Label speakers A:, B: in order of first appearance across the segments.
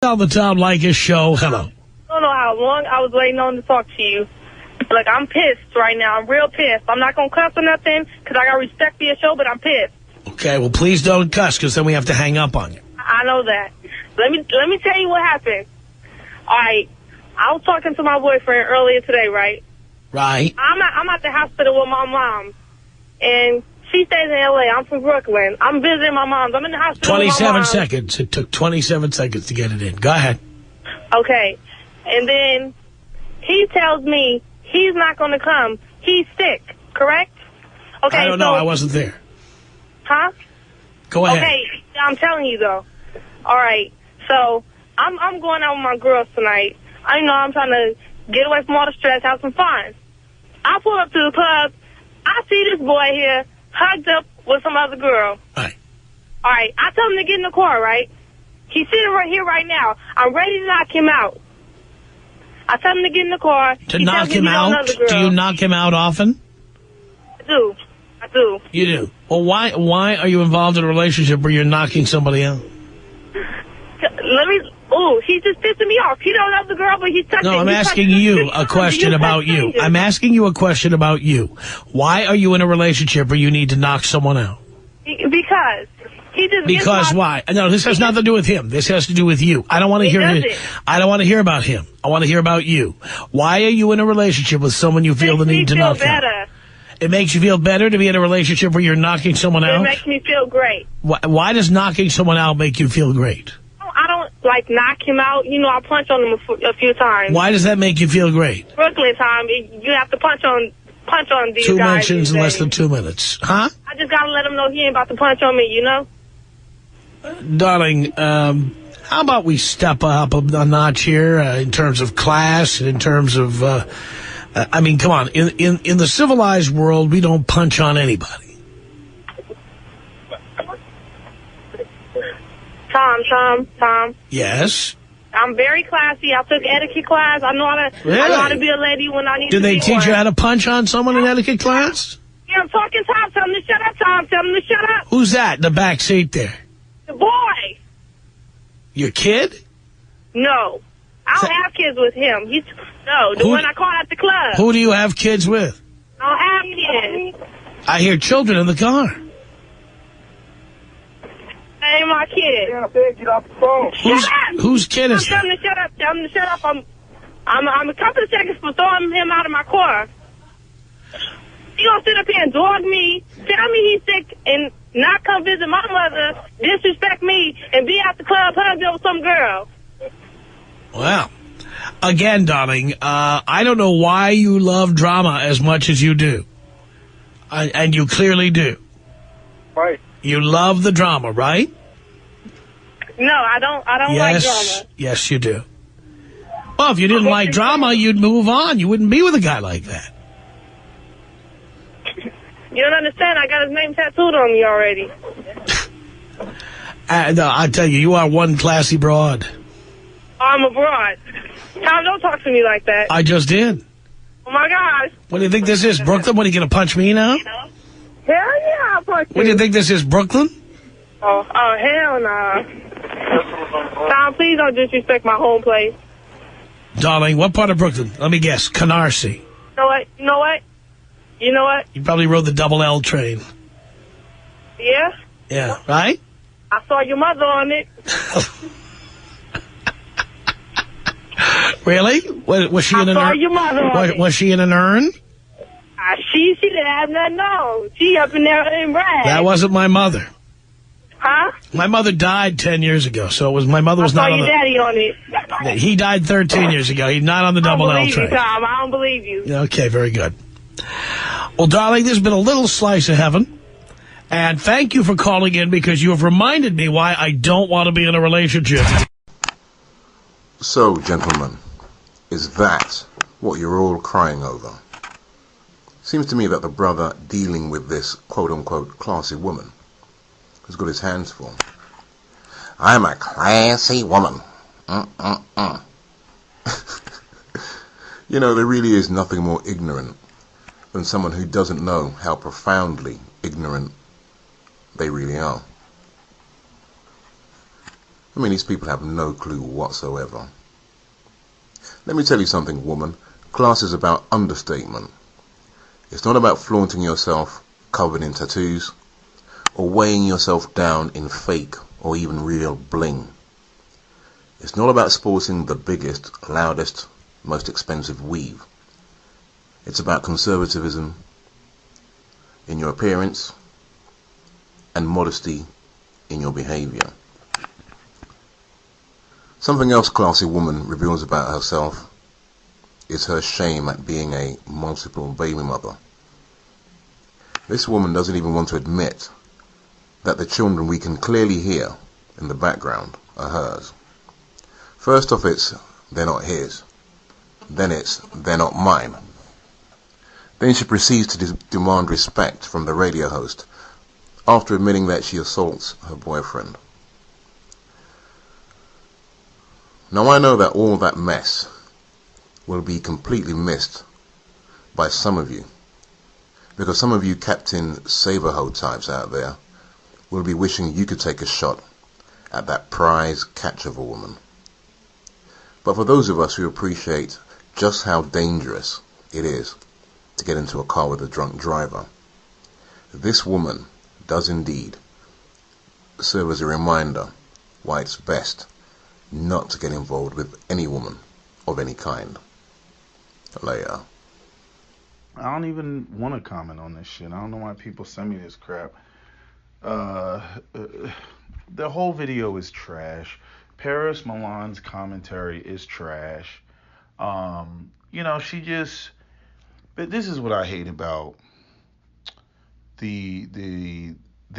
A: On the Tom Leykis show. Hello.
B: I don't know how long I was waiting on to talk to you. Like, I'm pissed right now. I'm real pissed. I'm not going to cuss or nothing because I got respect for your show, but I'm pissed.
A: Okay, well, please don't cuss because then we have to hang up on you.
B: I know that. Let me tell you what happened. All right. I was talking to my boyfriend earlier today, right?
A: Right.
B: I'm at the hospital with my mom, and she stays in L.A. I'm from Brooklyn. I'm visiting my mom. I'm in the hospital with my mom.
A: 27 seconds. It took 27 seconds to get it in. Go ahead.
B: Okay. And then he tells me he's not going to come. He's sick, correct? Okay.
A: I don't know. I wasn't there.
B: Huh?
A: Go ahead.
B: Okay. I'm telling you, though. All right. So I'm going out with my girls tonight. I know I'm trying to get away from all the stress, have some fun. I pull up to the club. I see this boy here hugged up with some other girl.
A: Right.
B: All right. I tell him to get in the car, right? He's sitting right here right now. I'm ready to knock him out. I tell him to get in the car.
A: To knock him out? Do you knock him out often?
B: I do. I do.
A: You do? Well, why are you involved in a relationship where you're knocking somebody out?
B: He's just pissing me off. He don't love the girl, but he's touching.
A: No, I'm asking you a question about you. I'm asking you a question about you. Why are you in a relationship where you need to knock someone out?
B: Because he just.
A: Because why? No, this has nothing to do with him. This has to do with you. I don't want to hear. I don't want to hear about him. I want to hear about you. Why are you in a relationship with someone you feel the need to knock out? It makes you feel better to be in a relationship where you're knocking someone out?
B: It makes me feel great.
A: Why does knocking someone out make you feel great?
B: I don't, like, knock him out. You know, I punch on him a few times.
A: Why does that make you feel great?
B: Brooklyn time, you have to punch on these guys.
A: 2 mentions in less than 2 minutes. Huh?
B: I just got to let him know he ain't about to punch on me, you know?
A: Darling, how about we step up a notch here in terms of class and in terms of... I mean, come on. In the civilized world, we don't punch on anybody.
B: Tom.
A: Yes?
B: I'm very classy. I took etiquette class. I know how to be a lady when I need to be.
A: Did they teach you how to punch on someone in etiquette class?
B: Yeah, I'm talking Tom. Tell him to shut up, Tom. Tell him to shut up.
A: Who's that in the back seat there?
B: The boy.
A: Your kid?
B: No. I don't have kids with him. The one I caught at the club.
A: Who do you have kids with?
B: I don't have kids.
A: I hear children in the car.
B: That ain't my kid.
C: Get off the phone.
A: Whose kid is that?
B: Tell him to shut up. Tell him to shut up. I'm a couple of seconds for throwing him out of my car. He gonna sit up here and dog me, tell me he's sick, and not come visit my mother, disrespect me, and be at the club hugging with some girl.
A: Well, again, darling, I don't know why you love drama as much as you do. And you clearly do.
C: Right.
A: You love the drama, right?
B: No, I don't like drama.
A: Yes, you do. Well, if you didn't like drama, you'd move on. You wouldn't be with a guy like that.
B: You don't understand. I got his name tattooed on me already.
A: No, I tell you, you are one classy broad.
B: I'm a broad. Tom, don't talk to me like that.
A: I just did.
B: Oh, my gosh.
A: What do you think this is, Brooklyn? What, are you going to punch me now?
B: Hell yeah, I'll punch you.
A: What do you think this is, Brooklyn?
B: Oh, hell no. Tom, please don't disrespect my home place.
A: Darling, what part of Brooklyn? Let me guess. Canarsie.
B: You know what?
A: You probably rode the double L train.
B: Yeah?
A: Yeah, right?
B: I saw your mother on it.
A: Really? Was she in an urn?
B: Your mother on it.
A: Was she in an urn?
B: She didn't have nothing on. She up in there in rags.
A: That wasn't my mother.
B: Huh?
A: My mother died 10 years ago, so it was my mother was not on
B: your daddy on it.
A: He died 13 years ago. He's not on the double L train.
B: I don't believe you, Tom. I don't believe you.
A: Okay, very good. Well, darling, this has been a little slice of heaven. And thank you for calling in because you have reminded me why I don't want to be in a relationship.
D: So, gentlemen, is that what you're all crying over? Seems to me that the brother dealing with this quote-unquote classy woman has got his hands full. I'm a classy woman. You know, there really is nothing more ignorant than someone who doesn't know how profoundly ignorant they really are. I mean, these people have no clue whatsoever. Let me tell you something, woman. Class is about understatement. It's not about flaunting yourself covered in tattoos or weighing yourself down in fake or even real bling. It's not about sporting the biggest, loudest, most expensive weave. It's about conservatism in your appearance and modesty in your behavior. Something else classy woman reveals about herself is her shame at being a multiple baby mother. This woman doesn't even want to admit that the children we can clearly hear in the background are hers. First off, it's they're not his. Then it's they're not mine. Then she proceeds to demand respect from the radio host after admitting that she assaults her boyfriend. Now I know that all that mess will be completely missed by some of you, because some of you Captain Saberho types out there will be wishing you could take a shot at that prize catch of a woman. But for those of us who appreciate just how dangerous it is to get into a car with a drunk driver, this woman does indeed serve as a reminder why it's best not to get involved with any woman of any kind. Later.
E: I don't even want to comment on this shit. I don't know why people send me this crap. The whole video is trash. Paris Milan's commentary is trash. She just... But this is what I hate about the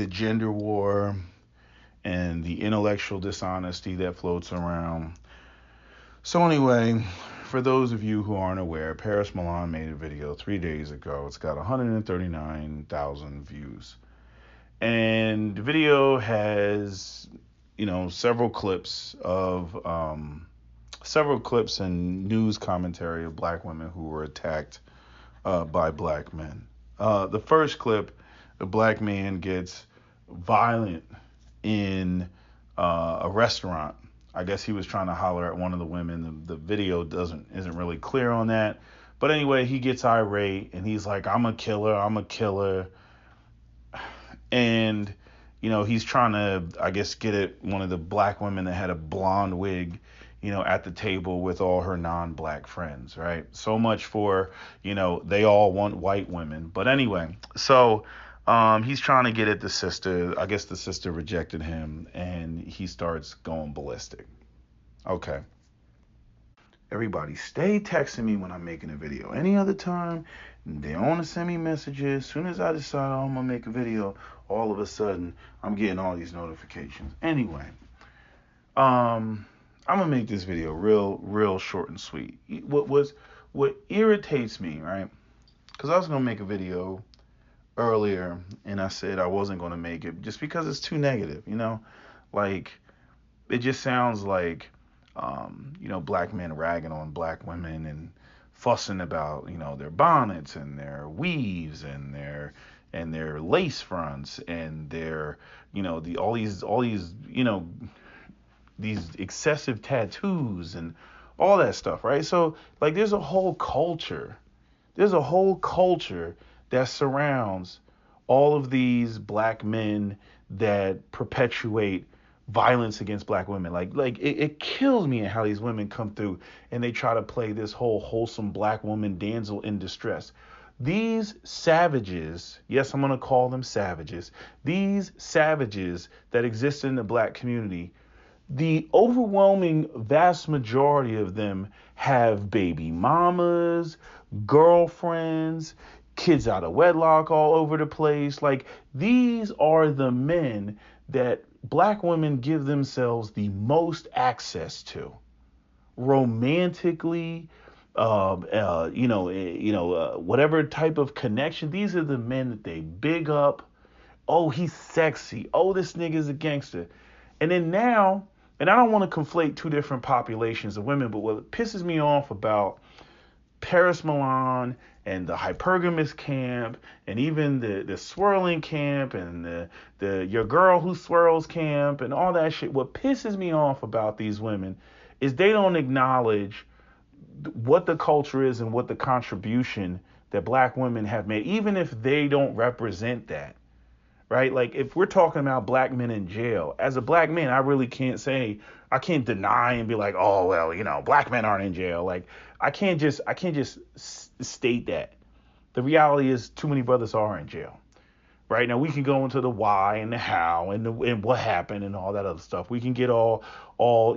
E: gender war and the intellectual dishonesty that floats around. So anyway, for those of you who aren't aware, Paris Milan made a video 3 days ago. It's got 139,000 views. And the video has, several clips and news commentary of black women who were attacked by black men. The first clip, a black man gets violent in a restaurant. I guess he was trying to holler at one of the women. The video isn't really clear on that. But anyway, he gets irate and he's like, I'm a killer. And, he's trying to, I guess, get at one of the black women that had a blonde wig, at the table with all her non-black friends, right? So much for, they all want white women. But anyway, so he's trying to get at the sister. I guess the sister rejected him and he starts going ballistic. Okay. Everybody stay texting me when I'm making a video. Any other time, they don't want to send me messages. As soon as I decide I'm going to make a video, all of a sudden, I'm getting all these notifications. Anyway, I'm going to make this video real short and sweet. What irritates me, right? Because I was going to make a video earlier, and I said I wasn't going to make it just because it's too negative, Like, it just sounds like, black men ragging on black women and fussing about, their bonnets and their weaves and their lace fronts and their, all these, these excessive tattoos and all that stuff, right? So, like, there's a whole culture that surrounds all of these black men that perpetuate violence against black women. Like it kills me how these women come through and they try to play this whole wholesome black woman damsel in distress. These savages, yes, I'm going to call them savages, these savages that exist in the black community, the overwhelming vast majority of them have baby mamas, girlfriends, kids out of wedlock all over the place. Like, these are the men that black women give themselves the most access to romantically, whatever type of connection. These are the men that they big up. Oh, he's sexy. Oh, this nigga's a gangster. And then now, and I don't want to conflate two different populations of women, but what pisses me off about Paris Milan and the hypergamous camp and even the swirling camp and the your girl who swirls camp and all that shit. What pisses me off about these women is they don't acknowledge what the culture is and what the contribution that black women have made, even if they don't represent that. Right? Like if we're talking about black men in jail, as a black man, I really can't deny and be like, oh, well, you know, black men aren't in jail. Like I can't just state that. The reality is too many brothers are in jail. Right? Now we can go into the why and the how and what happened and all that other stuff. We can get all,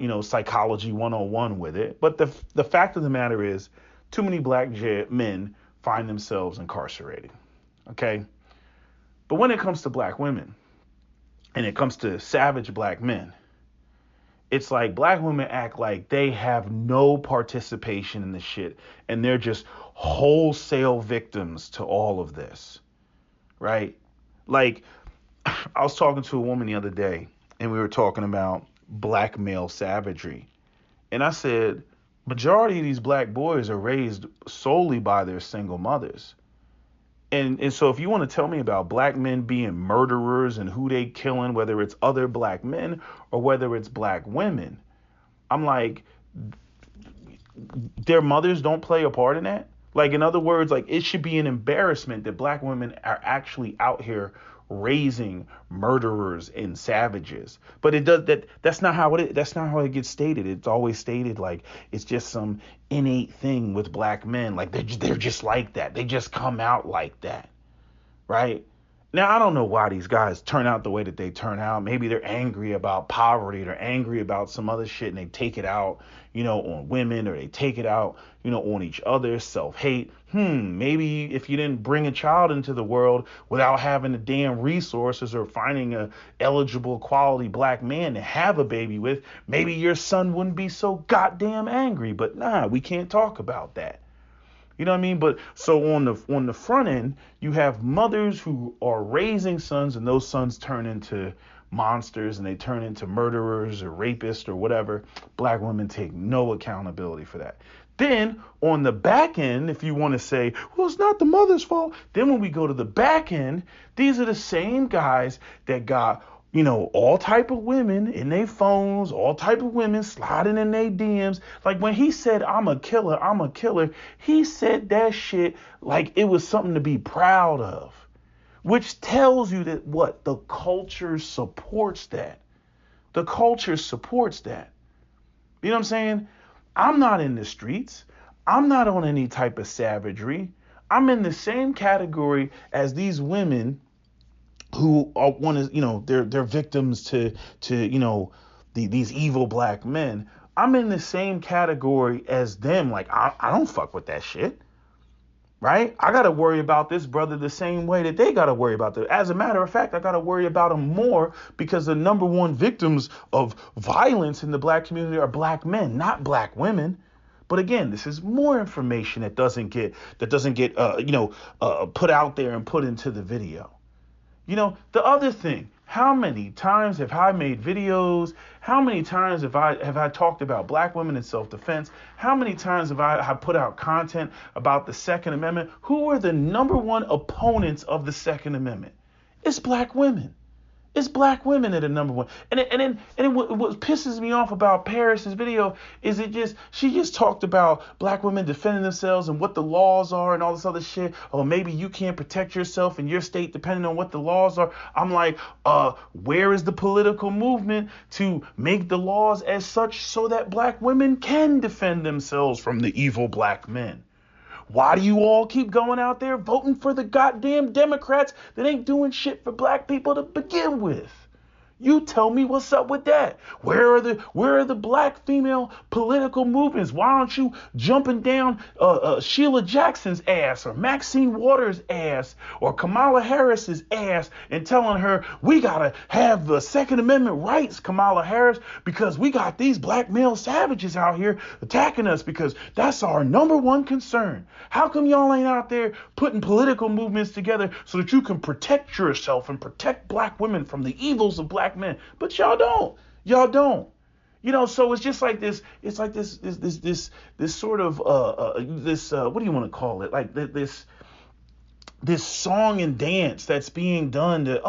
E: you know, psychology 101 with it. But the fact of the matter is too many black men find themselves incarcerated. Okay? But when it comes to black women and it comes to savage black men, it's like black women act like they have no participation in the shit and they're just wholesale victims to all of this. Right? Like I was talking to a woman the other day and we were talking about black male savagery. And I said, majority of these black boys are raised solely by their single mothers. And so if you want to tell me about black men being murderers and who they killing, whether it's other black men or whether it's black women, I'm like, their mothers don't play a part in that. Like, in other words, like it should be an embarrassment that black women are actually out here raising murderers and savages. But that's not how it gets stated. It's always stated like it's just some innate thing with black men. Like they're just like that. They just come out like that. Right? Now, I don't know why these guys turn out the way that they turn out. Maybe they're angry about poverty. They're angry about some other shit and they take it out, you know, on women, or they take it out, you know, on each other, self-hate. Maybe if you didn't bring a child into the world without having the damn resources or finding a eligible quality black man to have a baby with, maybe your son wouldn't be so goddamn angry. But nah, we can't talk about that. You know what I mean? But so on the front end, you have mothers who are raising sons and those sons turn into monsters and they turn into murderers or rapists or whatever. Black women take no accountability for that. Then on the back end, if you want to say, well, it's not the mother's fault. Then when we go to the back end, these are the same guys that got, you know, all type of women in their phones, all type of women sliding in their DMs. Like when he said, I'm a killer, he said that shit like it was something to be proud of, which tells you that what? The culture supports that. The culture supports that. You know what I'm saying? I'm not in the streets. I'm not on any type of savagery. I'm in the same category as these women who are they're victims to you know, these evil black men. I'm in the same category as them. Like I don't fuck with that shit. Right? I got to worry about this brother the same way that they got to worry about them. As a matter of fact, I got to worry about them more because the number one victims of violence in the black community are black men, not black women. But again, this is more information that doesn't get put out there and put into the video. You know, the other thing, how many times have I made videos? How many times have I talked about black women in self-defense? How many times have I put out content about the Second Amendment? Who are the number one opponents of the Second Amendment? It's black women. It's black women that are number one. And what pisses me off about Paris's video is she just talked about black women defending themselves and what the laws are and all this other shit. Or maybe you can't protect yourself in your state depending on what the laws are. I'm like, where is the political movement to make the laws as such so that black women can defend themselves from the evil black men? Why do you all keep going out there voting for the goddamn Democrats that ain't doing shit for black people to begin with? You tell me what's up with that. Where are the black female political movements? Why aren't you jumping down Sheila Jackson's ass or Maxine Waters' ass or Kamala Harris's ass and telling her we gotta have the Second Amendment rights, Kamala Harris, because we got these black male savages out here attacking us because that's our number one concern. How come y'all ain't out there putting political movements together so that you can protect yourself and protect black women from the evils of black men? But y'all don't. You know, so it's just like this. It's like this sort of what do you want to call it? Like this song and dance that's being done to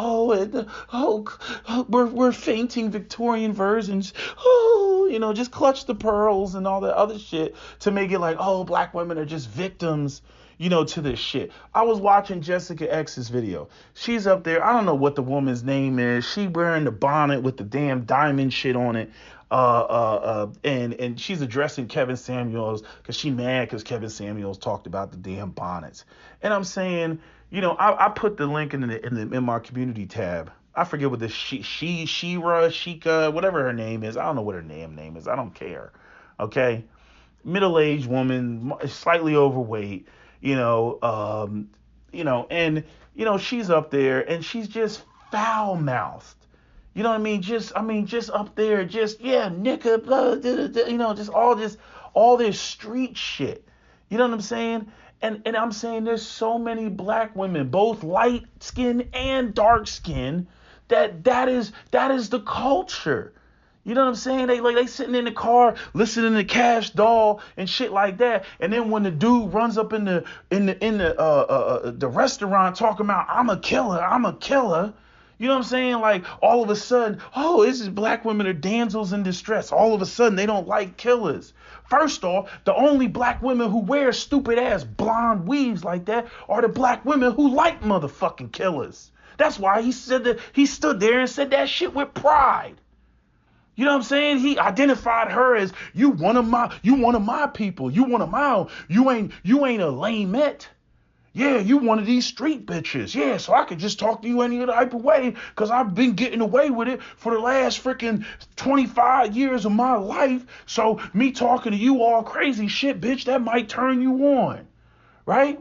E: we're fainting Victorian versions. Oh, you know, just clutch the pearls and all that other shit to make it like, oh, black women are just victims, you know, to this shit. I was watching Jessica X's video. She's up there. I don't know what the woman's name is. She wearing the bonnet with the damn diamond shit on it. And she's addressing Kevin Samuels because she mad because Kevin Samuels talked about the damn bonnets. And I'm saying, you know, I put the link in my community tab. I forget what this Shika, whatever her name is. I don't know what her name is. I don't care. Okay. Middle-aged woman, slightly overweight, and she's up there and she's just foul-mouthed. You know what I mean? Just up there, nigga, just all this street shit. You know what I'm saying? And I'm saying there's so many black women, both light skin and dark skin, that is the culture. You know what I'm saying? They sitting in the car listening to Cash Doll and shit like that. And then when the dude runs up in the restaurant talking about I'm a killer. You know what I'm saying? Like all of a sudden, oh, this is black women are damsels in distress. All of a sudden they don't like killers. First off, the only black women who wear stupid ass blonde weaves like that are the black women who like motherfucking killers. That's why he said that he stood there and said that shit with pride. You know what I'm saying? He identified her as you one of my people. You one of my own. You ain't a lamette. Yeah, you one of these street bitches. Yeah, so I could just talk to you any other type of way because I've been getting away with it for the last freaking 25 years of my life. So me talking to you all crazy shit, bitch, that might turn you on, right?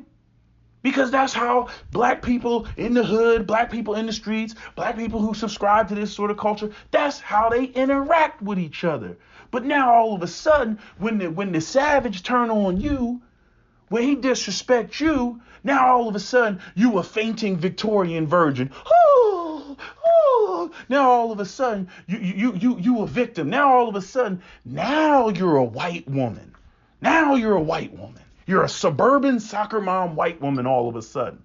E: Because that's how black people in the hood, black people in the streets, black people who subscribe to this sort of culture, that's how they interact with each other. But now all of a sudden, when the savage turn on you, when he disrespects you, now all of a sudden you a fainting Victorian virgin. Now all of a sudden you a victim. Now all of a sudden, now you're a white woman. Now you're a white woman. You're a suburban soccer mom white woman all of a sudden.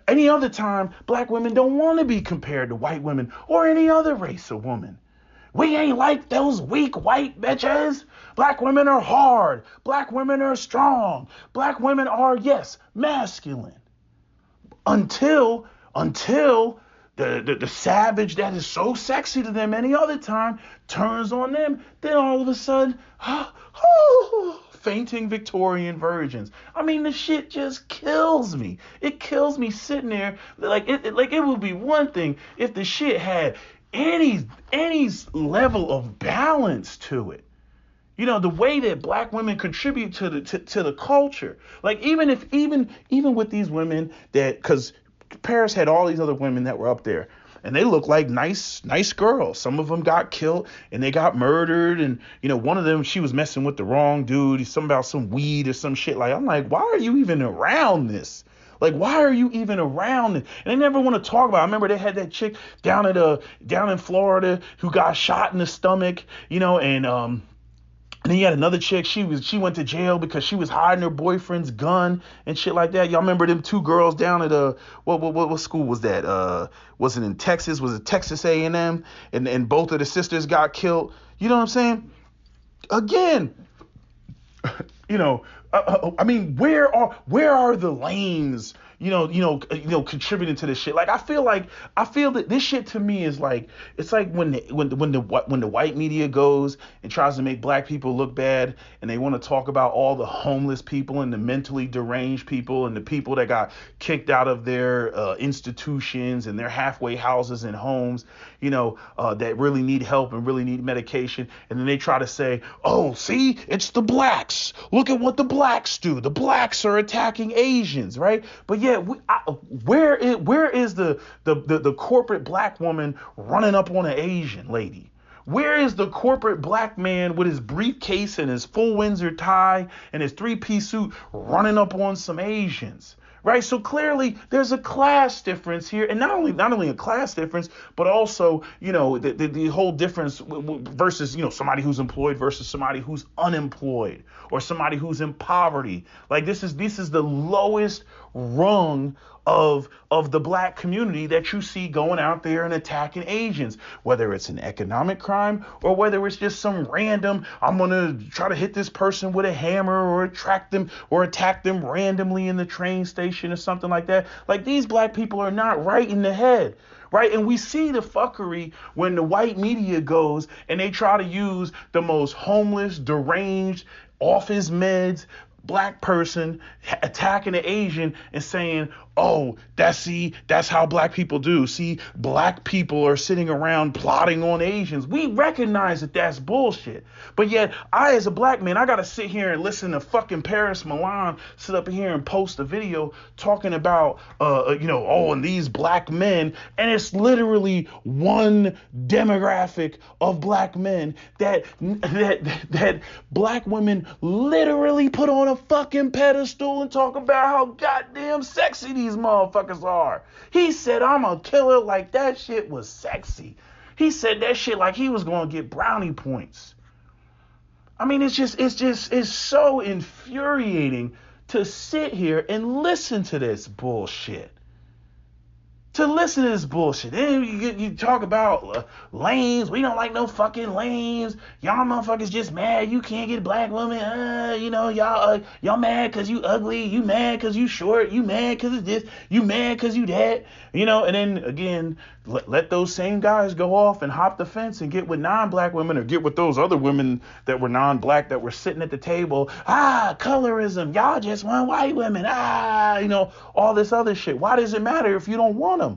E: Any other time, black women don't want to be compared to white women or any other race of woman. We ain't like those weak white bitches. Black women are hard. Black women are strong. Black women are, yes, masculine. Until the savage that is so sexy to them any other time turns on them, then all of a sudden, fainting Victorian virgins. I mean, the shit just kills me. It kills me sitting there. It would be one thing if the shit had any level of balance to it. You know, the way that black women contribute to the culture. Like even with these women because Paris had all these other women that were up there and they look like nice girls. Some of them got killed and they got murdered. And, one of them, she was messing with the wrong dude. Something about some weed or some shit. Like, I'm like, why are you even around this? Like, why are you even around it? And they never want to talk about it. I remember they had that chick down in Florida who got shot in the stomach, and then you had another chick. She went to jail because she was hiding her boyfriend's gun and shit like that. Y'all remember them two girls down at what school was that? Was it in Texas? Was it Texas A&M? And both of the sisters got killed. You know what I'm saying? Again, I mean, where are the lanes? Contributing to this shit. Like, I feel that this shit to me is like, it's like when the white media goes and tries to make black people look bad and they want to talk about all the homeless people and the mentally deranged people and the people that got kicked out of their institutions and their halfway houses and homes, that really need help and really need medication. And then they try to say, oh, see, it's the blacks. Look at what the blacks do. The blacks are attacking Asians, right? But yeah, where is the corporate black woman running up on an Asian lady? Where is the corporate black man with his briefcase and his full Windsor tie and his 3-piece suit running up on some Asians? Right, so clearly there's a class difference here, and not only a class difference, but also, you know, the whole difference versus, you know, somebody who's employed versus somebody who's unemployed or somebody who's in poverty. Like this is the lowest rung of the black community that you see going out there and attacking Asians, whether it's an economic crime or whether it's just some random, I'm going to try to hit this person with a hammer or attack them randomly in the train station or something like that. Like these black people are not right in the head. Right. And we see the fuckery when the white media goes and they try to use the most homeless, deranged, off his meds, black person attacking an Asian and saying, oh, that's how black people do. See, black people are sitting around plotting on Asians. We recognize that that's bullshit. But yet I, as a black man, I got to sit here and listen to fucking Paris Milan sit up here and post a video talking about, and these black men. And it's literally one demographic of black men that black women literally put on a fucking pedestal and talk about how goddamn sexy these motherfuckers are. He said, I'm a killer, like that shit was sexy. He said that shit like he was going to get brownie points. I mean, it's so infuriating to sit here and listen to this bullshit. Then you talk about lanes. We don't like no fucking lanes. Y'all motherfuckers just mad you can't get a black woman. Y'all mad because you ugly. You mad because you short. You mad because it's this. You mad because you that. And then again, let those same guys go off and hop the fence and get with non-black women or get with those other women that were non-black that were sitting at the table. Colorism. Y'all just want white women. All this other shit. Why does it matter if you don't want them?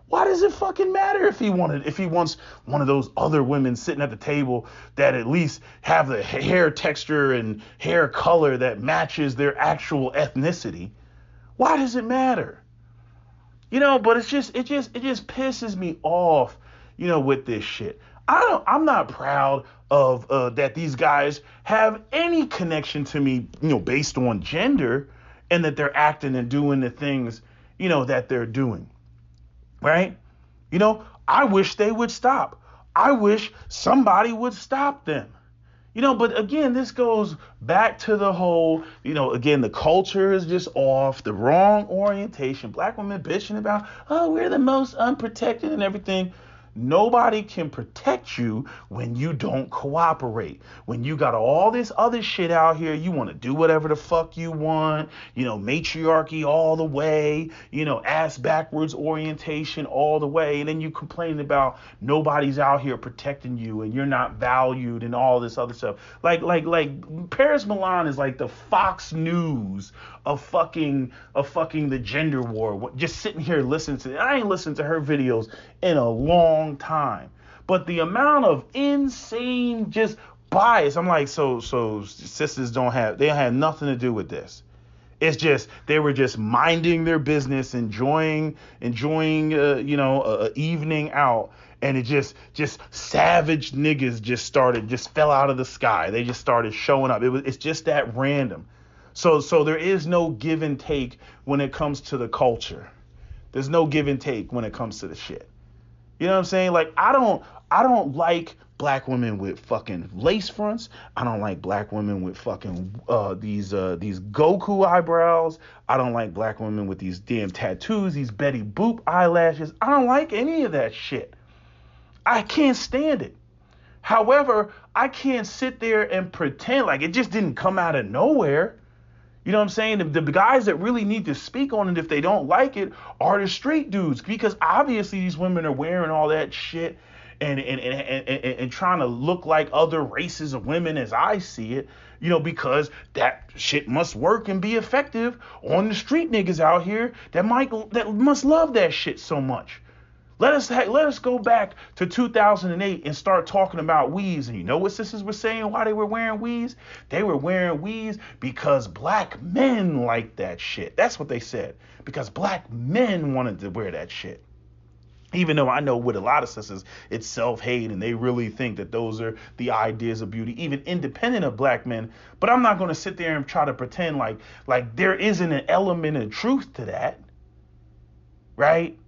E: Why does it fucking matter if he wants one of those other women sitting at the table that at least have the hair texture and hair color that matches their actual ethnicity? Why does it matter? But it just pisses me off, with this shit. I'm not proud of that these guys have any connection to me, based on gender, and that they're acting and doing the things, that they're doing. Right? I wish they would stop. I wish somebody would stop them. But again, this goes back to the whole, again, the culture is just off, the wrong orientation. Black women bitching about, we're the most unprotected and everything. Nobody can protect you when you don't cooperate. When you got all this other shit out here, you want to do whatever the fuck you want, matriarchy all the way, ass backwards orientation all the way. And then you complain about nobody's out here protecting you and you're not valued and all this other stuff. Like Paris Milan is like the Fox News of fucking the gender war. Just sitting here listening to it. I ain't listened to her videos in a long time, but the amount of insane just bias, I'm like, so sisters they don't have nothing to do with this. It's just they were just minding their business, enjoying a evening out, and it just savage niggas just fell out of the sky. They just started showing up. It's just that random. So there is no give and take when it comes to the culture. There's no give and take when it comes to the shit. You know what I'm saying? Like, I don't like black women with fucking lace fronts. I don't like black women with fucking these Goku eyebrows. I don't like black women with these damn tattoos, these Betty Boop eyelashes. I don't like any of that shit. I can't stand it. However, I can't sit there and pretend like it just didn't come out of nowhere. You know what I'm saying? The guys that really need to speak on it if they don't like it are the straight dudes, because obviously these women are wearing all that shit and trying to look like other races of women as I see it, because that shit must work and be effective on the street niggas out here that must love that shit so much. Let us go back to 2008 and start talking about weaves. And you know what sisters were saying why they were wearing weaves? They were wearing weaves because black men liked that shit. That's what they said. Because black men wanted to wear that shit. Even though I know with a lot of sisters, it's self-hate and they really think that those are the ideas of beauty, even independent of black men. But I'm not going to sit there and try to pretend like there isn't an element of truth to that. Right?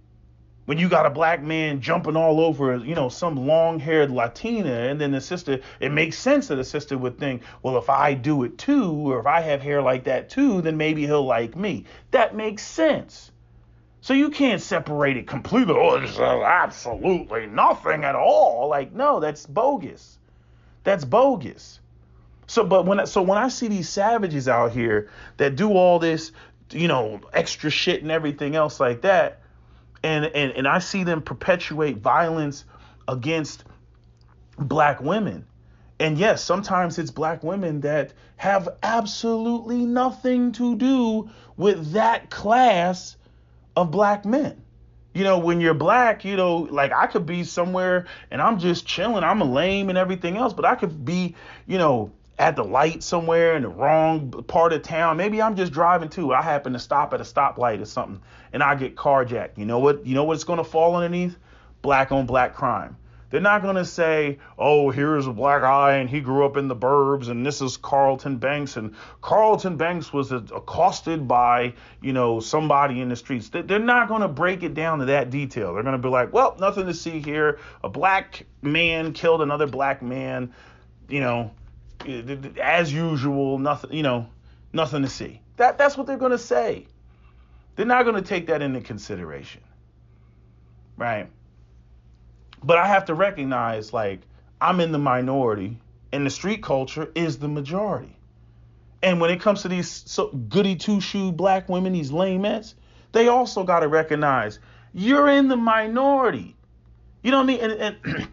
E: When you got a black man jumping all over, some long-haired Latina, and then the sister, it makes sense that the sister would think, well, if I do it too, or if I have hair like that too, then maybe he'll like me. That makes sense. So you can't separate it completely. Oh, it's absolutely nothing at all. Like, no, that's bogus. That's bogus. So when I see these savages out here that do all this, extra shit and everything else like that, and I see them perpetuate violence against black women. And yes, sometimes it's black women that have absolutely nothing to do with that class of black men. When you're black, like I could be somewhere and I'm just chilling. I'm a lame and everything else, but I could be, at the light somewhere in the wrong part of town. Maybe I'm just driving too. I happen to stop at a stoplight or something and I get carjacked. You know what's going to fall underneath? Black on black crime. They're not going to say, oh, here's a black guy and he grew up in the burbs and this is Carlton Banks and Carlton Banks was accosted by, somebody in the streets. They're not going to break it down to that detail. They're going to be like, well, nothing to see here. A black man killed another black man, as usual, nothing to see. That's what they're going to say. They're not going to take that into consideration. Right? But I have to recognize, I'm in the minority and the street culture is the majority. And when it comes to these goody two-shoe black women, these lamettes, they also got to recognize you're in the minority. You know what I mean?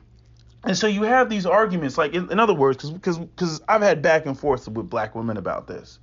E: And so you have these arguments, in other words, because I've had back and forth with black women about this.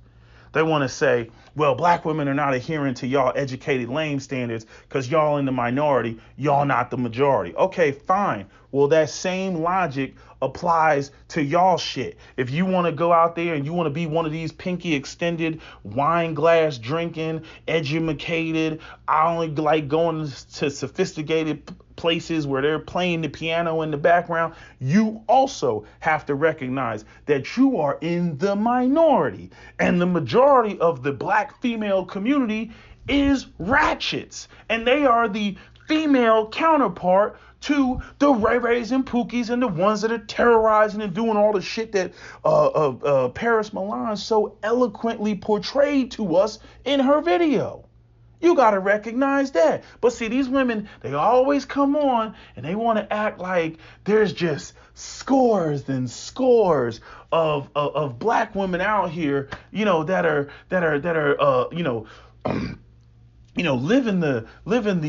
E: They want to say, well, black women are not adhering to y'all educated lame standards because y'all in the minority, y'all not the majority. Okay, fine. Well, that same logic applies to y'all shit. If you want to go out there and you want to be one of these pinky extended, wine glass drinking, educated, I only like going to sophisticated places where they're playing the piano in the background, you also have to recognize that you are in the minority. And the majority of the black female community is ratchets. And they are the female counterpart to the Ray Rays and Pookies and the ones that are terrorizing and doing all the shit that Paris Milan so eloquently portrayed to us in her video. You got to recognize that. But see, these women, they always come on and they want to act like there's just scores and scores of black women out here, that are living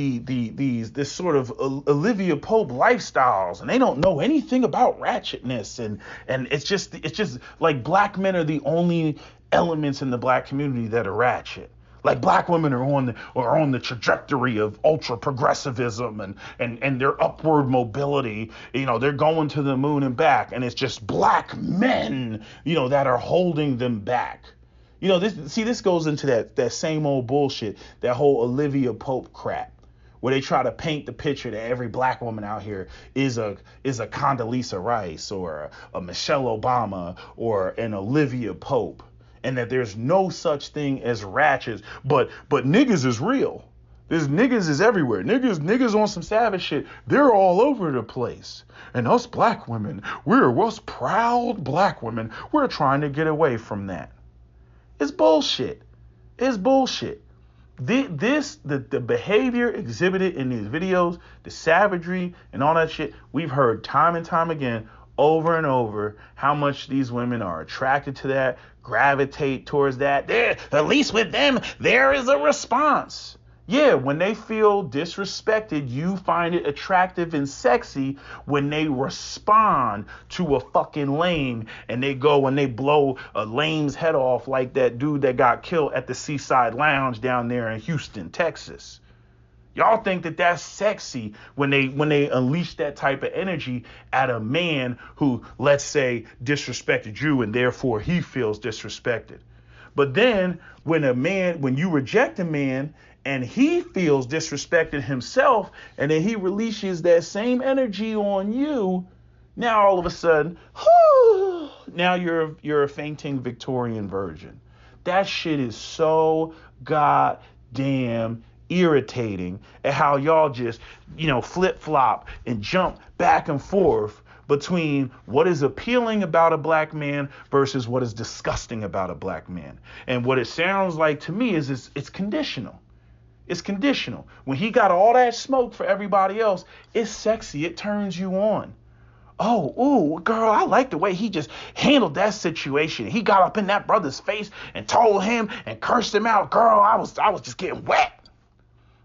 E: this sort of Olivia Pope lifestyles, and they don't know anything about ratchetness, and it's just like black men are the only elements in the black community that are ratchet. Like black women are on the trajectory of ultra progressivism and their upward mobility. They're going to the moon and back, and it's just black men, that are holding them back. This goes into that same old bullshit, that whole Olivia Pope crap, where they try to paint the picture that every black woman out here is a Condoleezza Rice or a Michelle Obama or an Olivia Pope. And that there's no such thing as ratchets, but niggas is real. There's niggas is everywhere. Niggas on some savage shit. They're all over the place. And us black women, we're us proud black women. We're trying to get away from that. It's bullshit. It's bullshit. The behavior exhibited in these videos, the savagery and all that shit, we've heard time and time again, over and over, how much these women are attracted to that, gravitate towards that. At least with them, there is a response. Yeah, when they feel disrespected, you find it attractive and sexy when they respond to a fucking lame and they go and they blow a lame's head off like that dude that got killed at the Seaside Lounge down there in Houston, Texas. Y'all think that that's sexy when they unleash that type of energy at a man who, let's say, disrespected you and therefore he feels disrespected. But then when you reject a man and he feels disrespected himself, and then he releases that same energy on you, now all of a sudden, now you're a fainting Victorian virgin. That shit is so goddamn irritating at how y'all just, flip-flop and jump back and forth between what is appealing about a black man versus what is disgusting about a black man. And what it sounds like to me is it's conditional. It's conditional. When he got all that smoke for everybody else, it's sexy. It turns you on. Oh, ooh, girl, I like the way he just handled that situation. He got up in that brother's face and told him and cursed him out. Girl, I was just getting wet.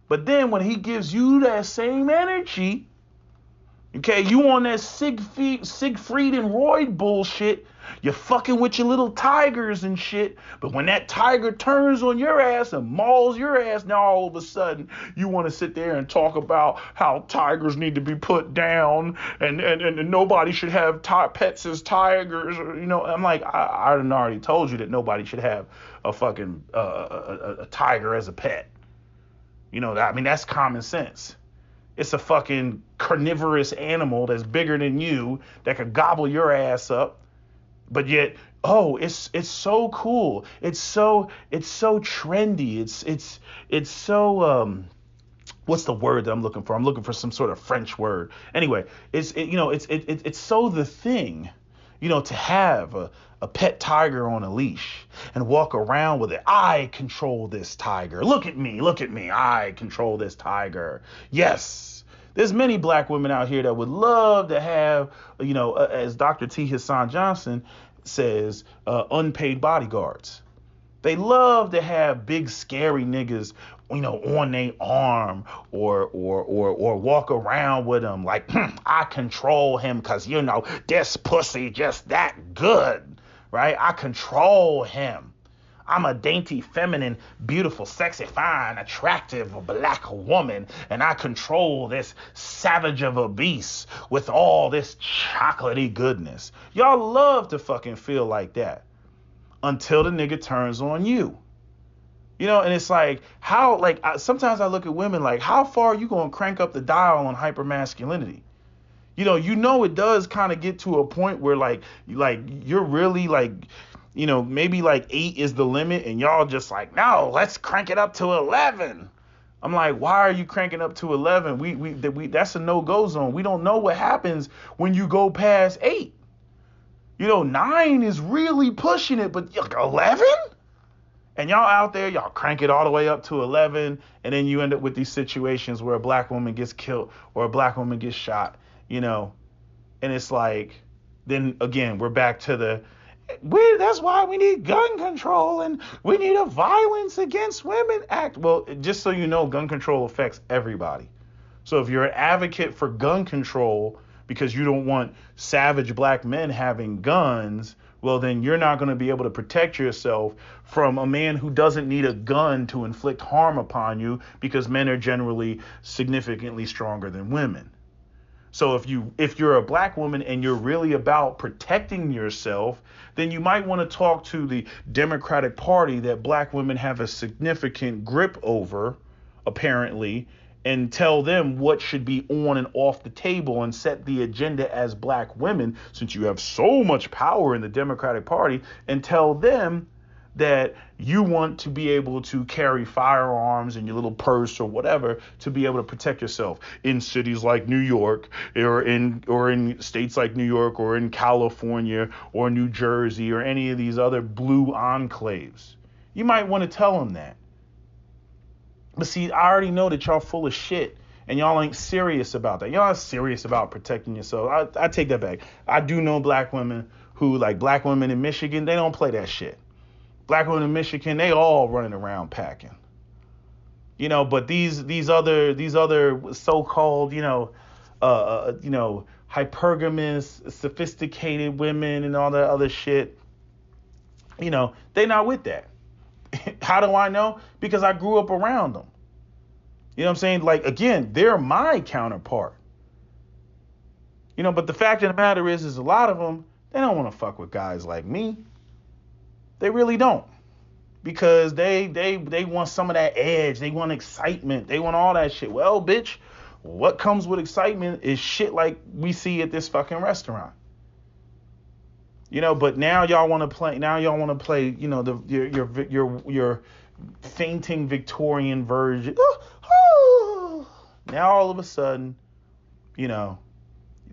E: But then when he gives you that same energy, okay, you on that Siegfried and Roy bullshit, you're fucking with your little tigers and shit. But when that tiger turns on your ass and mauls your ass, now all of a sudden you want to sit there and talk about how tigers need to be put down and nobody should have pets as tigers. I'm like, I already told you that nobody should have a fucking a tiger as a pet. That's common sense. It's a fucking carnivorous animal that's bigger than you that could gobble your ass up. But yet, it's so cool. It's so trendy. It's so what's the word that I'm looking for? I'm looking for some sort of French word. Anyway, it's so the thing, to have a pet tiger on a leash and walk around with it. I control this tiger. Look at me. I control this tiger. Yes. There's many black women out here that would love to have, as Dr. T. Hassan Johnson says, unpaid bodyguards. They love to have big, scary niggas, on their arm or walk around with them like, I control him because, this pussy just that good, right? I control him. I'm a dainty, feminine, beautiful, sexy, fine, attractive black woman, and I control this savage of a beast with all this chocolatey goodness. Y'all love to fucking feel like that until the nigga turns on you. And it's like, sometimes I look at women like, how far are you going to crank up the dial on hypermasculinity? It does kind of get to a point where you're really maybe 8 is the limit and y'all just like, no, let's crank it up to 11. I'm like, why are you cranking up to 11? We that's a no-go zone. We don't know what happens when you go past 8. 9 is really pushing it, but 11? And y'all out there, y'all crank it all the way up to 11, and then you end up with these situations where a black woman gets killed or a black woman gets shot, and it's like, then again, we're back to that's why we need gun control and we need a Violence Against Women Act. Well, just so you know, gun control affects everybody. So if you're an advocate for gun control because you don't want savage black men having guns, well, then you're not going to be able to protect yourself from a man who doesn't need a gun to inflict harm upon you, because men are generally significantly stronger than women. So if you're a black woman and you're really about protecting yourself, then you might want to talk to the Democratic Party that black women have a significant grip over, apparently, and tell them what should be on and off the table and set the agenda as black women, since you have so much power in the Democratic Party, and tell them that you want to be able to carry firearms in your little purse or whatever to be able to protect yourself in cities like New York or in states like New York or in California or New Jersey or any of these other blue enclaves. You might want to tell them that. But see, I already know that y'all full of shit and y'all ain't serious about that. Y'all not serious about protecting yourself. I take that back. I do know black women who, like black women in Michigan, they don't play that shit. Black women in Michigan, they all running around packing. But these other so-called, hypergamous, sophisticated women and all that other shit, they not with that. How do I know? Because I grew up around them. You know what I'm saying? Like, again, they're my counterpart. But the fact of the matter is a lot of them, they don't want to fuck with guys like me. They really don't. because they want some of that edge. They want excitement. They want all that shit. Well, bitch, what comes with excitement is shit like we see at this fucking restaurant. You know, but now y'all want to play. Now y'all want to play. You know, your fainting Victorian version. Now all of a sudden, you know,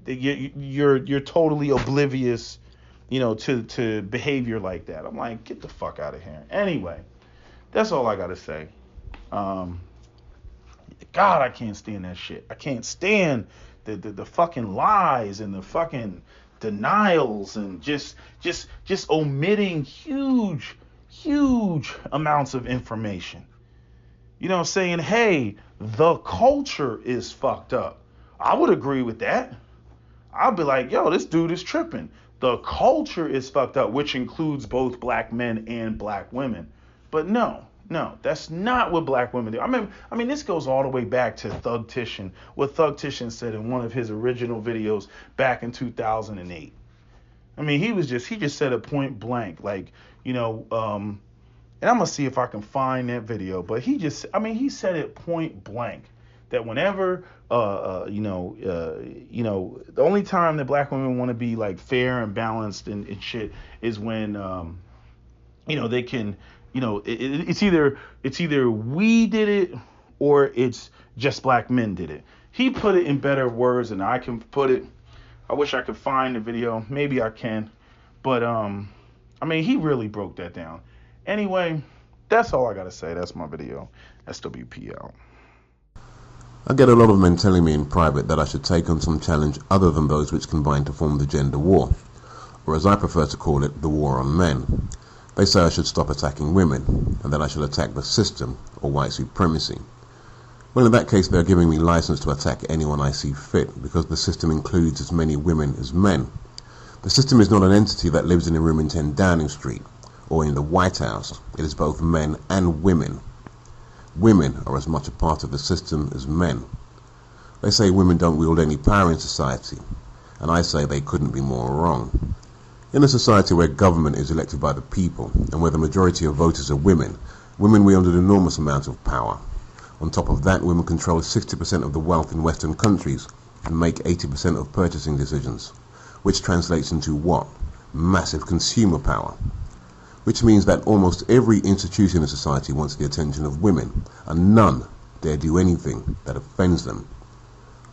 E: you're totally oblivious, you know, to behavior like that. I'm like, get the fuck out of here. Anyway, that's all I gotta say. God, I can't stand that shit. I can't stand the fucking lies and the fucking denials and just omitting huge amounts of information. You know, saying, hey, the culture is fucked up. I would agree with that. I'd be like, yo, this dude is tripping. The culture is fucked up, which includes both black men and black women. But no, that's not what black women do. I mean, this goes all the way back to Thug Titian, what Thug Titian said in one of his original videos back in 2008. I mean, he just said it point blank, like, you know, and I'm gonna see if I can find that video, but he said it point blank that whenever, you know, the only time that black women want to be like fair and balanced and shit is when, you know, they can, you know, it's either we did it or it's just black men did it. He put it in better words than I can put it. I wish I could find the video. Maybe I can, but I mean, he really broke that down. Anyway, that's all I gotta say. That's my video. SWP out.
D: I get a lot of men telling me in private that I should take on some challenge other than those which combine to form the gender war, or as I prefer to call it, the war on men. They say I should stop attacking women, and that I should attack the system, or white supremacy. Well, in that case, they're giving me license to attack anyone I see fit, because the system includes as many women as men. The system is not an entity that lives in a room in 10 Downing Street, or in the White House. It is both men and women. Women are as much a part of the system as men. They say women don't wield any power in society, and I say they couldn't be more wrong. In a society where government is elected by the people, and where the majority of voters are women, women wield an enormous amount of power. On top of that, women control 60% of the wealth in Western countries and make 80% of purchasing decisions, which translates into what? Massive consumer power. Which means that almost every institution in society wants the attention of women, and none dare do anything that offends them,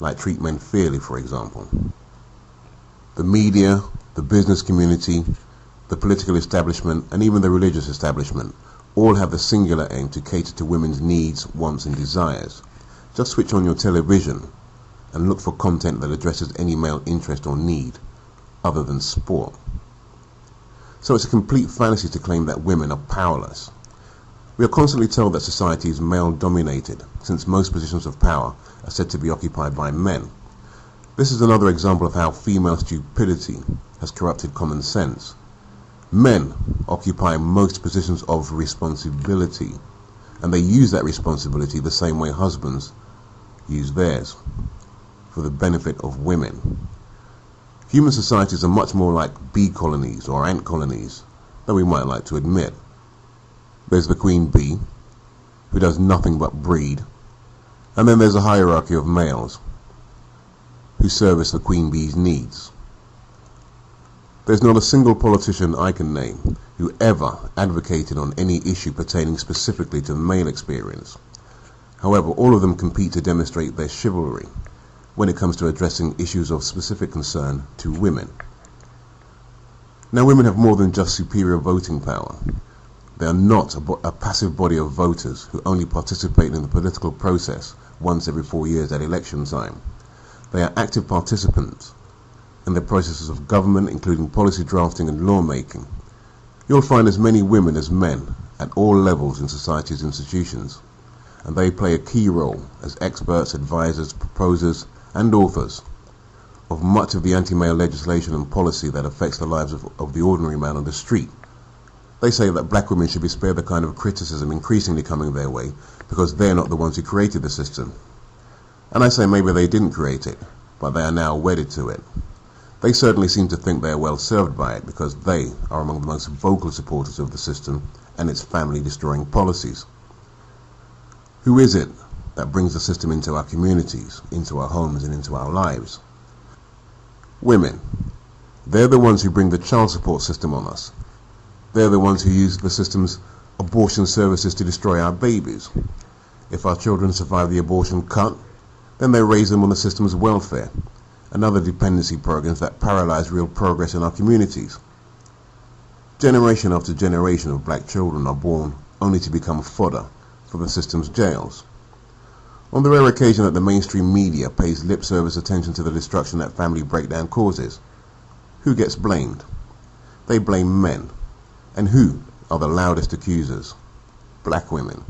D: like treat men fairly, for example. The media, the business community, the political establishment, and even the religious establishment all have the singular aim to cater to women's needs, wants, and desires. Just switch on your television and look for content that addresses any male interest or need, other than sport. So it's a complete fantasy to claim that women are powerless. We are constantly told that society is male-dominated, since most positions of power are said to be occupied by men. This is another example of how female stupidity has corrupted common sense. Men occupy most positions of responsibility, and they use that responsibility the same way husbands use theirs, for the benefit of women. Human societies are much more like bee colonies or ant colonies than we might like to admit. There's the queen bee, who does nothing but breed, and then there's a hierarchy of males who service the queen bee's needs. There's not a single politician I can name who ever advocated on any issue pertaining specifically to male experience. However, all of them compete to demonstrate their chivalry when it comes to addressing issues of specific concern to women. Now, women have more than just superior voting power. They are not a passive body of voters who only participate in the political process once every 4 years at election time. They are active participants in the processes of government, including policy drafting and lawmaking. You'll find as many women as men at all levels in society's institutions, and they play a key role as experts, advisors, proposers, and authors of much of the anti-male legislation and policy that affects the lives of the ordinary man on the street. They say that black women should be spared the kind of criticism increasingly coming their way because they're not the ones who created the system. And I say maybe they didn't create it, but they are now wedded to it. They certainly seem to think they are well served by it because they are among the most vocal supporters of the system and its family-destroying policies. Who is it that brings the system into our communities, into our homes, and into our lives? Women. They're the ones who bring the child support system on us. They're the ones who use the system's abortion services to destroy our babies. If our children survive the abortion cut, then they raise them on the system's welfare and other dependency programs that paralyze real progress in our communities. Generation after generation of black children are born only to become fodder for the system's jails. On the rare occasion that the mainstream media pays lip service attention to the destruction that family breakdown causes, who gets blamed? They blame men. And who are the loudest accusers? Black women.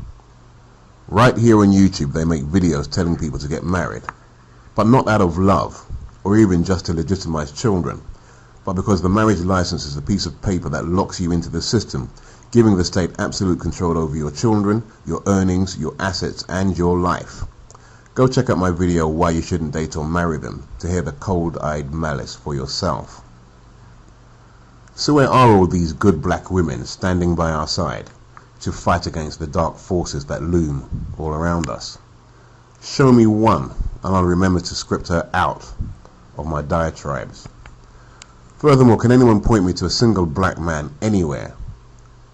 D: Right here on YouTube they make videos telling people to get married, but not out of love or even just to legitimize children, but because the marriage license is a piece of paper that locks you into the system, giving the state absolute control over your children, your earnings, your assets, and your life. Go check out my video, Why You Shouldn't Date or Marry Them, to hear the cold-eyed malice for yourself. So where are all these good black women standing by our side to fight against the dark forces that loom all around us? Show me one, and I'll remember to script her out of my diatribes. Furthermore, can anyone point me to a single black man anywhere,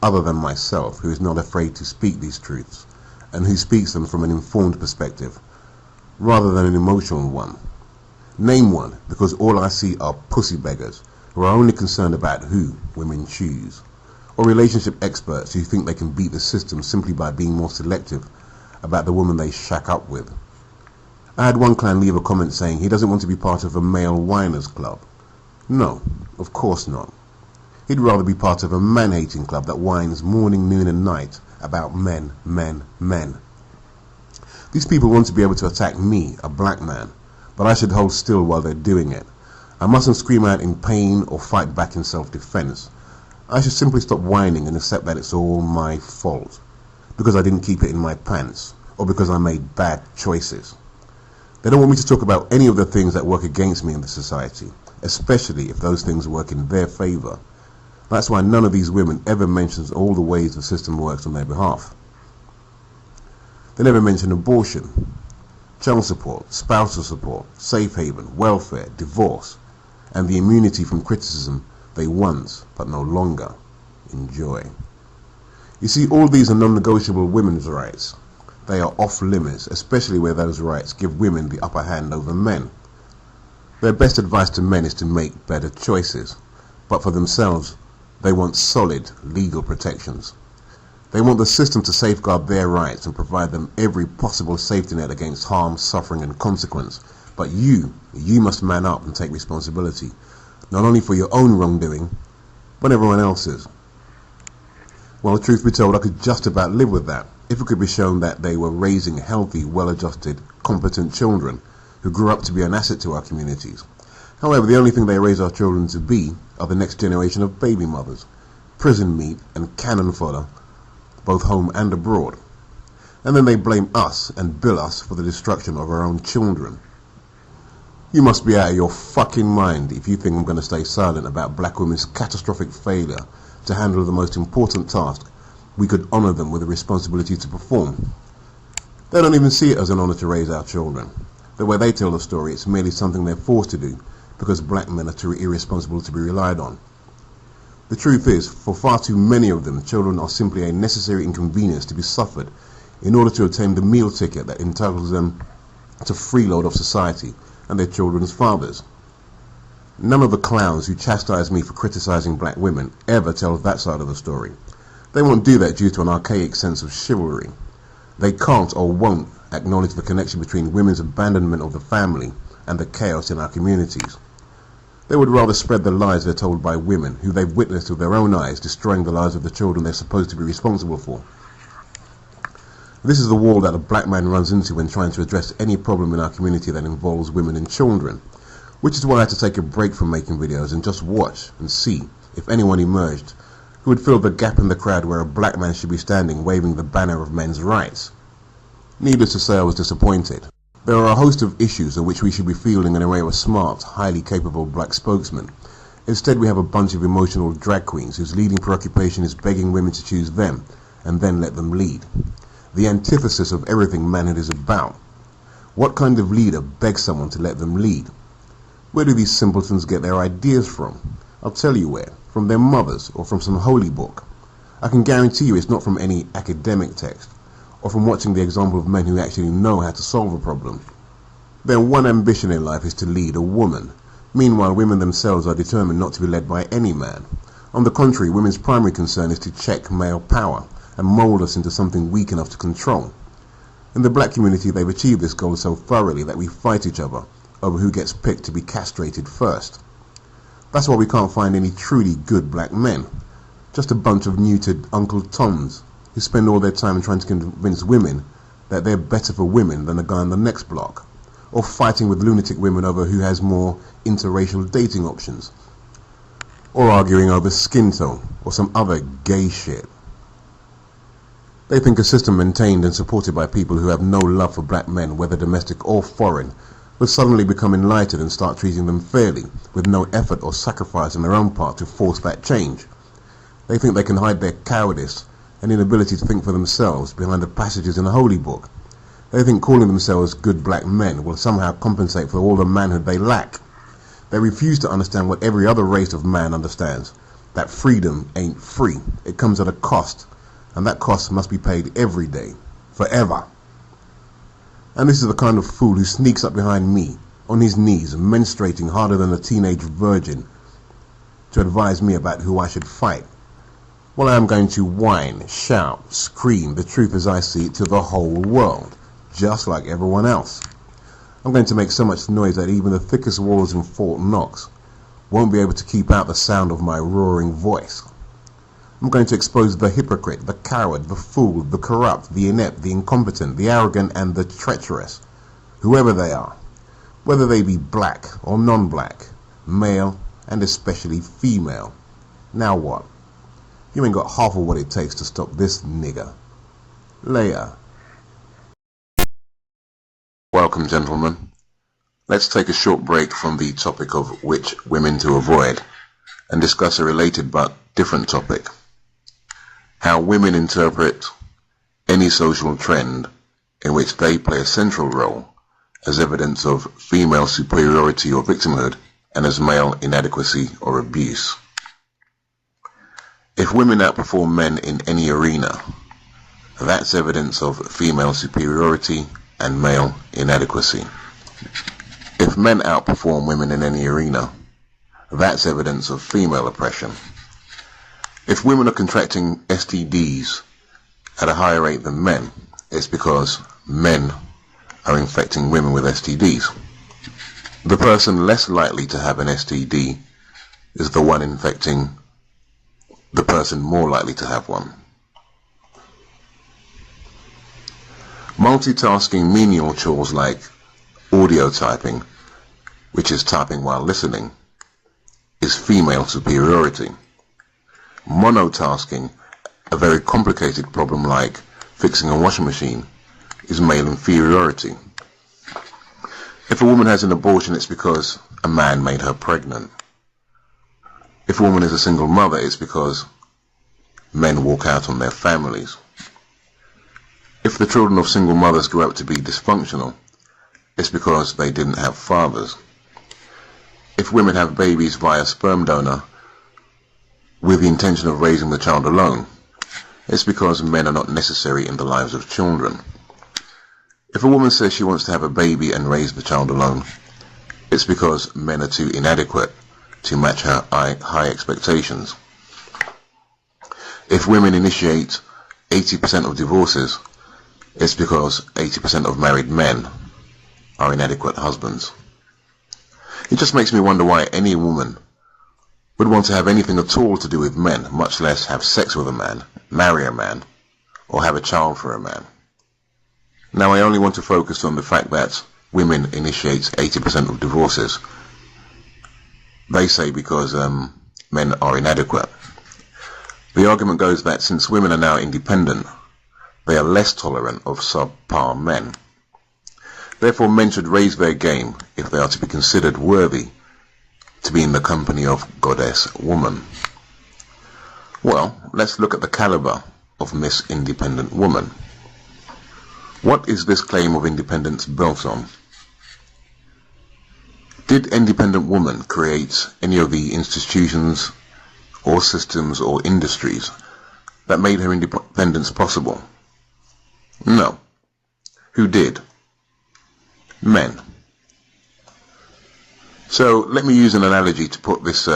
D: other than myself, who is not afraid to speak these truths, and who speaks them from an informed perspective, rather than an emotional one? Name one, because all I see are pussy beggars, who are only concerned about who women choose, or relationship experts who think they can beat the system simply by being more selective about the woman they shack up with. I had one client leave a comment saying he doesn't want to be part of a male whiners club. No, of course not. He'd rather be part of a man-hating club that whines morning, noon and night about men, men, men. These people want to be able to attack me, a black man, but I should hold still while they're doing it. I mustn't scream out in pain or fight back in self-defense. I should simply stop whining and accept that it's all my fault, because I didn't keep it in my pants, or because I made bad choices. They don't want me to talk about any of the things that work against me in the society, especially if those things work in their favor. That's why none of these women ever mentions all the ways the system works on their behalf. They never mention abortion, child support, spousal support, safe haven, welfare, divorce, and the immunity from criticism they once, but no longer, enjoy. You see, all these are non-negotiable women's rights. They are off limits, especially where those rights give women the upper hand over men. Their best advice to men is to make better choices, but for themselves, they want solid legal protections. They want the system to safeguard their rights and provide them every possible safety net against harm, suffering, and consequence. But you must man up and take responsibility, not only for your own wrongdoing, but everyone else's. Well, truth be told, I could just about live with that, if it could be shown that they were raising healthy, well-adjusted, competent children who grew up to be an asset to our communities. However, the only thing they raise our children to be are the next generation of baby mothers, prison meat and cannon fodder, both home and abroad. And then they blame us and bill us for the destruction of our own children. You must be out of your fucking mind if you think I'm going to stay silent about black women's catastrophic failure to handle the most important task we could honor them with a responsibility to perform. They don't even see it as an honor to raise our children. The way they tell the story, it's merely something they're forced to do because black men are too irresponsible to be relied on. The truth is, for far too many of them, children are simply a necessary inconvenience to be suffered in order to obtain the meal ticket that entitles them to freeload of society and their children's fathers. None of the clowns who chastise me for criticizing black women ever tell that side of the story. They won't do that due to an archaic sense of chivalry. They can't or won't acknowledge the connection between women's abandonment of the family and the chaos in our communities. They would rather spread the lies they're told by women who they've witnessed with their own eyes destroying the lives of the children they're supposed to be responsible for. This is the wall that a black man runs into when trying to address any problem in our community that involves women and children, which is why I had to take a break from making videos and just watch and see if anyone emerged who would fill the gap in the crowd where a black man should be standing waving the banner of men's rights. Needless to say, I was disappointed. There are a host of issues on which we should be fielding an array of smart, highly capable black spokesmen, Instead, we have a bunch of emotional drag queens whose leading preoccupation is begging women to choose them and then let them lead. The antithesis of everything manhood is about. What kind of leader begs someone to let them lead? Where do these simpletons get their ideas from? I'll tell you where. From their mothers or from some holy book. I can guarantee you it's not from any academic text or from watching the example of men who actually know how to solve a problem. Their one ambition in life is to lead a woman. Meanwhile, women themselves are determined not to be led by any man. On the contrary, women's primary concern is to check male power and mold us into something weak enough to control. In the black community, they've achieved this goal so thoroughly that we fight each other over who gets picked to be castrated first. That's why we can't find any truly good black men. Just a bunch of neutered Uncle Toms who spend all their time trying to convince women that they're better for women than the guy on the next block, or fighting with lunatic women over who has more interracial dating options, or arguing over skin tone or some other gay shit. They think a system maintained and supported by people who have no love for black men, whether domestic or foreign, will suddenly become enlightened and start treating them fairly, with no effort or sacrifice on their own part to force that change. They think they can hide their cowardice and inability to think for themselves behind the passages in the holy book. They think calling themselves good black men will somehow compensate for all the manhood they lack. They refuse to understand what every other race of man understands, that freedom ain't free. It comes at a cost, and that cost must be paid every day, forever. And this is the kind of fool who sneaks up behind me, on his knees, menstruating harder than a teenage virgin, to advise me about who I should fight. Well, I am going to whine, shout, scream the truth as I see it to the whole world, just like everyone else. I'm going to make so much noise that even the thickest walls in Fort Knox won't be able to keep out the sound of my roaring voice. I'm going to expose the hypocrite, the coward, the fool, the corrupt, the inept, the incompetent, the arrogant, and the treacherous, whoever they are, whether they be black or non-black, male, and especially female. Now what? You ain't got half of what it takes to stop this nigger. Later. Welcome, gentlemen. Let's take a short break from the topic of which women to avoid and discuss a related but different topic. How women interpret any social trend in which they play a central role as evidence of female superiority or victimhood and as male inadequacy or abuse. If women outperform men in any arena, that's evidence of female superiority and male inadequacy. If men outperform women in any arena, that's evidence of female oppression. If women are contracting STDs at a higher rate than men, it's because men are infecting women with STDs. The person less likely to have an STD is the one infecting the person more likely to have one. Multitasking menial chores like audio typing, which is typing while listening, is female superiority. Monotasking, a very complicated problem like fixing a washing machine, is male inferiority. If a woman has an abortion, it's because a man made her pregnant. If a woman is a single mother, it's because men walk out on their families. If the children of single mothers grow up to be dysfunctional, it's because they didn't have fathers. If women have babies via sperm donor with the intention of raising the child alone, it's because men are not necessary in the lives of children. If a woman says she wants to have a baby and raise the child alone, it's because men are too inadequate to match her high expectations. If women initiate 80% of divorces, it's because 80% of married men are inadequate husbands. It just makes me wonder why any woman would want to have anything at all to do with men, much less have sex with a man, marry a man, or have a child for a man. Now, I only want to focus on the fact that women initiate 80% of divorces. They say because men are inadequate. The argument goes that since women are now independent, they are less tolerant of subpar men. Therefore, men should raise their game if they are to be considered worthy to be in the company of goddess woman? Well, let's look at the caliber of Miss Independent Woman. What is this claim of independence built on? Did Independent Woman create any of the institutions or systems or industries that made her independence possible? No. Who did? Men. So let me use an analogy to put this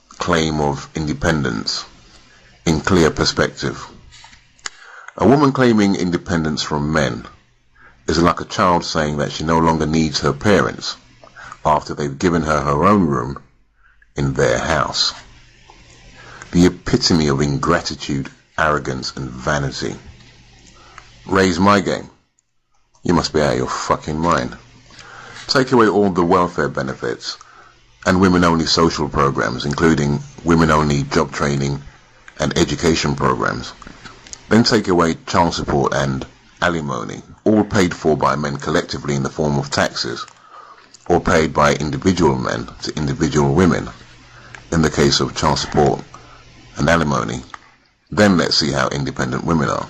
D: claim of independence in clear perspective. A woman claiming independence from men is like a child saying that she no longer needs her parents after they've given her her own room in their house. The epitome of ingratitude, arrogance and vanity. Raise my game. You must be out of your fucking mind. Take away all the welfare benefits and women-only social programs, including women-only job training and education programs. Then take away child support and alimony, all paid for by men collectively in the form of taxes, or paid by individual men to individual women in the case of child support and alimony. Then let's see how independent women are.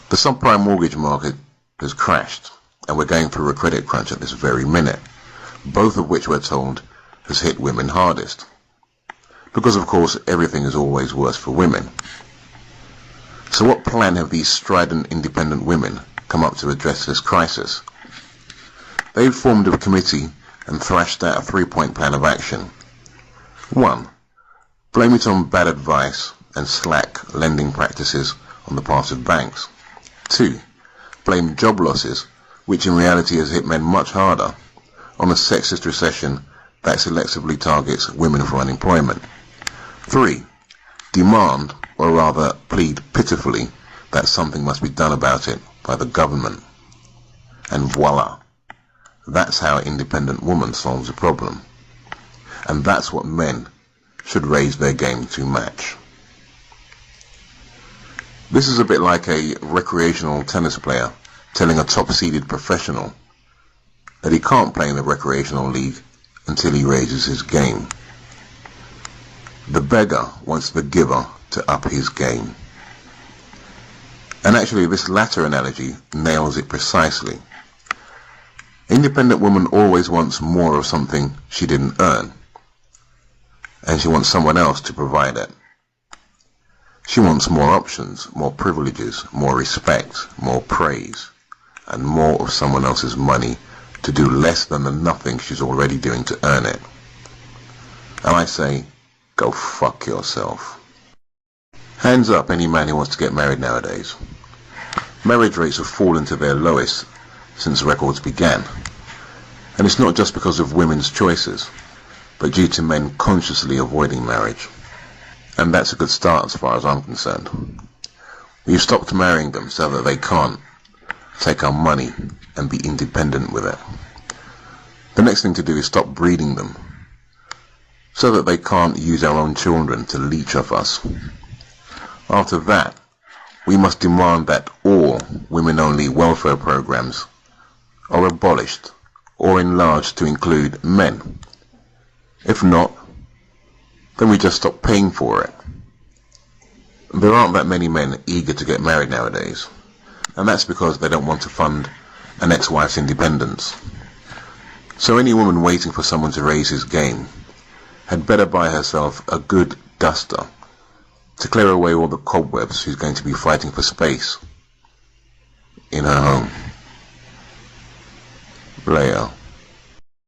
D: The subprime mortgage market has crashed, and we're going through a credit crunch at this very minute, both of which we're told has hit women hardest. Because of course everything is always worse for women. So what plan have these strident independent women come up to address this crisis? They've formed a committee and thrashed out a 3-point plan of action. 1. Blame it on bad advice and slack lending practices on the part of banks. 2. Blame job losses, which in reality has hit men much harder, on a sexist recession that selectively targets women for unemployment. 3. Demand, or rather plead pitifully, that something must be done about it by the government. And voila, that's how Independent Woman solves a problem. And that's what men should raise their game to match. This is a bit like a recreational tennis player telling a top-seeded professional that he can't play in the recreational league until he raises his game. The beggar wants the giver to up his game. And actually this latter analogy nails it precisely. Independent woman always wants more of something she didn't earn, and she wants someone else to provide it. She wants more options, more privileges, more respect, more praise, and more of someone else's money to do less than the nothing she's already doing to earn it. And I say, go fuck yourself. Hands up any man who wants to get married nowadays. Marriage rates have fallen to their lowest since records began. And it's not just because of women's choices, but due to men consciously avoiding marriage. And that's a good start as far as I'm concerned. We've stopped marrying them so that they can't take our money and be independent with it. The next thing to do is stop breeding them so that they can't use our own children to leech off us. After that, we must demand that all women-only welfare programs are abolished or enlarged to include men. If not, then we just stop paying for it. There aren't that many men eager to get married nowadays, and that's because they don't want to fund an ex-wife's independence. So any woman waiting for someone to raise his game had better buy herself a good duster to clear away all the cobwebs she's going to be fighting for space in her home. Later.